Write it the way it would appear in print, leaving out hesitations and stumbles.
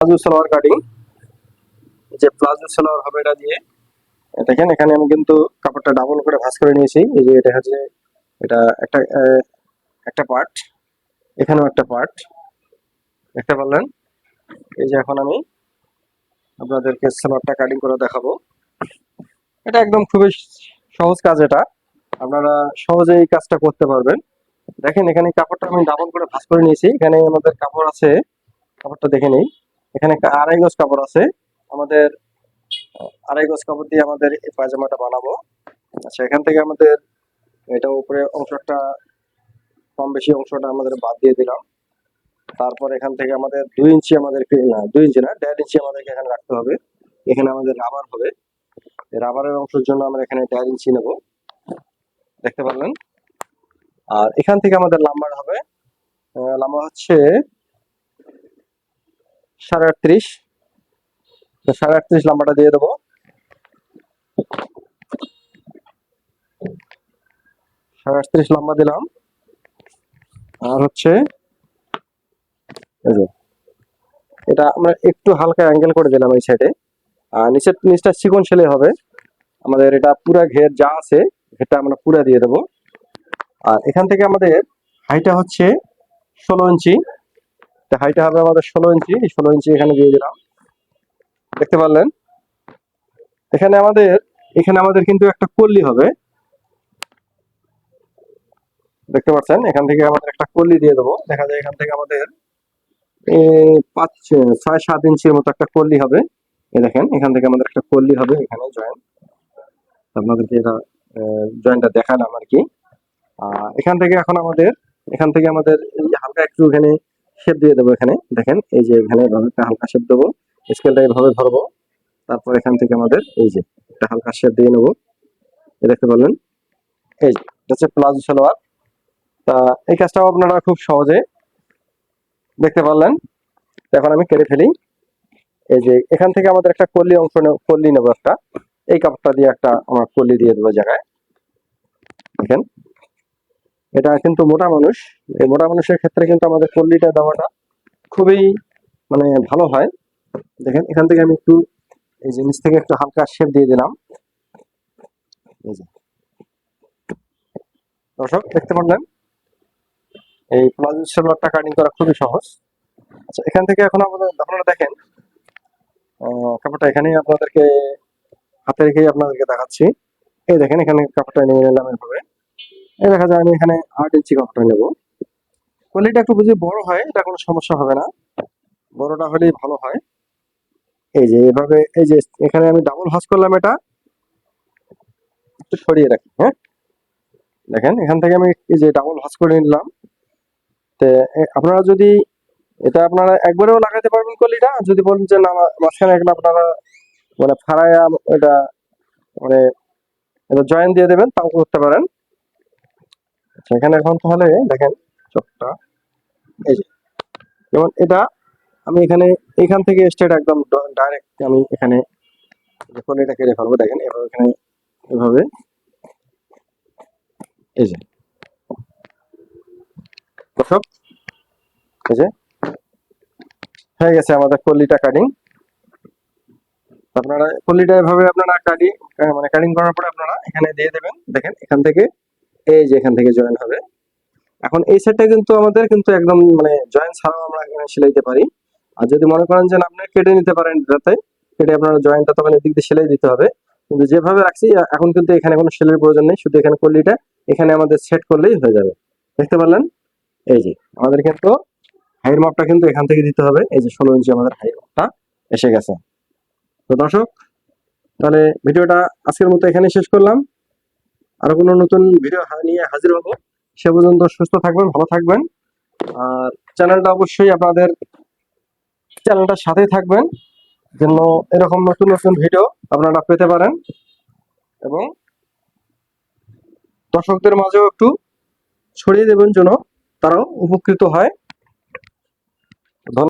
Palazzo salwar cutting, যে palazzo salwar হবে এটা দিয়ে। দেখেন এখানে আমি কিন্তু কাপড়টা ডাবল করে ভাঁজ করে নিয়েছি। এই যে এটা হচ্ছে, এটা একটা একটা পার্ট, এখানেও একটা পার্ট, দেখতে পারলেন। এই যে এখন আমি আপনাদেরকে সালোয়ারটা কাটিং করে দেখাবো। এটা একদম খুবই সহজ কাজ, এটা আপনারা সহজে এই কাজটা করতে পারবেন। দেখেন এখানে কাপড়টা আমি ডাবল করে ভাঁজ করে নিয়েছি। এখানে আমাদের কাপড় আছে, কাপড়টা দেখে নেই। এখানে একটা 2.5 গজ কাপড় আছে আমাদের। 2.5 গজ কাপড় দিয়ে আমাদের এই পায়জামাটা বানাবো। আচ্ছা, এখান থেকে আমাদের এটা উপরে অংশটা, কম বেশি অংশটা আমাদের বাদ দিয়ে দিলাম। তারপর এখান থেকে আমাদের 2 ইঞ্চি, আমাদেরকে না 2 ইঞ্চি না 1.5 ইঞ্চি আমাদেরকে এখানে রাখতে হবে। এখানে আমাদের রাবার হবে, রাবারের অংশের জন্য আমরা এখানে 1.5 ইঞ্চি নেব, দেখতে পারলেন। আর এখান থেকে আমাদের লাম্বার হবে, লাম্বা হচ্ছে 38.5। তো 38.5 লাম্বাটা দিয়ে দেবো। 38 লম্বা দিলাম। আর হচ্ছে এই যে এটা আমরা একটু হালকা অ্যাঙ্গেল করে দিলাম এই সাইডে। আর নিচটা চিকন সেলাই হবে আমাদের। এটা পুরা ঘের যা আছে ঘেরটা আমরা পুরা দিয়ে দেবো। আর এখান থেকে আমাদের হাইটা হচ্ছে 16 ইঞ্চি। হাইটা হবে আমাদের 16 ইঞ্চি। এই 16 ইঞ্চি এখানে দিয়ে দিলাম, দেখতে পারলেন। এখানে আমাদের কিন্তু একটা কল্লি হবে, দেখতে পাচ্ছেন। এখান থেকে আমাদের একটা কল্লি দিয়ে দেবো। দেখা যায় এখান থেকে আমাদের 6-7 ইঞ্চির মতো একটা কল্লি হবে। এই দেখেন এখান থেকে আমাদের একটা কল্লি হবে এখানে জয়েন্ট। আপনাদেরকে এটা জয়েন্টটা দেখালাম আর কি। এখান থেকে আমাদের এই যে হালকা একটু এখানে শেপ দিয়ে দেবো। এখানে দেখেন এই যে এখানে এভাবে একটা হালকা শেপ দেবো, স্কেলটা এভাবে ধরবো। তারপর এখান থেকে আমাদের এই যে একটা হালকা শেপ দিয়ে নেবো, এই দেখতে পারলেন। এই যে এটা হচ্ছে প্লাজো সালোয়ার। তা এই কাজটাও আপনারা খুব সহজে দেখতে পারলেন। এখন আমি কেটে ফেলি। এই যে এখান থেকে আমাদের একটা কল্লি নেবো একটা। এই কাপড়টা দিয়ে একটা আমার কল্লি দিয়ে দেবো জায়গায়। দেখেন এটা কিন্তু মোটা মানুষ, এই মোটা মানুষের ক্ষেত্রে কিন্তু আমাদের কল্লিটা দেওয়াটা খুবই মানে ভালো হয়। দেখেন এখান থেকে আমি একটু এই জিনিস থেকে একটু হালকা শেপ দিয়ে দিলাম। এই যে দর্শক দেখতে পারলেন, এই প্লাজো সালোয়ারটা কাটিং করা খুবই সহজ। আচ্ছা, এখান থেকে এখন আপনারা দেখেন কাপড়টা এখানেই আপনাদেরকে হাতে রেখেই আপনাদেরকে দেখাচ্ছি। এই দেখেন এখানে কাপড়টা নিয়ে নিলাম এভাবে। এই দেখা যায় আমি এখানে 8 ইঞ্চি কাপড়টা নেবো। কোয়ালিটি একটু যদি বড় হয় এটা কোনো সমস্যা হবে না, বড়টা হলেই ভালো হয়। এই যে এভাবে এই যে এখানে আমি ডাবল ভাঁজ করলাম, এটা একটু সরিয়ে রাখি। হ্যাঁ, দেখেন এখান থেকে আমি এই যে ডাবল ভাঁজ করে নিলাম। তো আপনারা যদি এটা আপনারা একবারেও লাগাতে পারবেন কলিটা, যদি বলেন যে না মাঝখানে একটা আপনারা মানে ফাড়ায়া এটা মানে এটা জয়েন দিয়ে দেবেন, তাও করতে পারেন। আচ্ছা, এখানে এখন তাহলে দেখেন চোখটা এই যে, যেমন এটা আমি এখান থেকে স্ট্রেট একদম ডাইরেক্ট আমি এখানে কলিটা কেটে ফেলবো। দেখেন এভাবে এখানে এভাবে এই যে দর্শক, এই যে হয়ে গেছে আমাদের কলিটা কাটিং। আপনারা কলিটা এভাবে আপনারা মানে কাটিং করার পরে আপনারা এখানে দিয়ে দেবেন। দেখেন এখান থেকে এই যে এখান থেকে জয়েন হবে। এখন এই সেটটা কিন্তু আমাদের কিন্তু একদম মানে জয়েন ছাড়াও আমরা এখানে সেলাইতে পারি। আর যদি মনে করেন যে আপনি কেটে নিতে পারেন, যাতে কেটে আপনারা জয়েন্টটা তখন এদিক দিয়ে সেলাই দিতে হবে। কিন্তু যেভাবে রাখছি এখন কিন্তু এখানে কোনো সেলাইয়ের প্রয়োজন নেই, শুধু এখানে কলিটা এখানে আমাদের সেট করলেই হয়ে যাবে, দেখতে পারলেন। এই যে আমাদের কিন্তু হাইয়ের মাপটা কিন্তু এখান থেকে দিতে হবে। এই যে 16 ইঞ্চি আমাদের হাইয়ের মাপটা এসে গেছে। তো দর্শক, তাহলে ভিডিওটা আজকের মতো এখানে শেষ করলাম। আরো কোনো নতুন ভিডিও নিয়ে হাজির হবো। সে পর্যন্ত সুস্থ থাকবেন, ভালো থাকবেন। আর চ্যানেলটা অবশ্যই আপনাদের চ্যানেলটার সাথেই থাকবেন, যেন এরকম নতুন নতুন ভিডিও আপনারা পেতে পারেন এবং দর্শকদের মাঝেও একটু ছড়িয়ে দেবেন যেন তারাও উপকৃত হয়। ধন্যবাদ।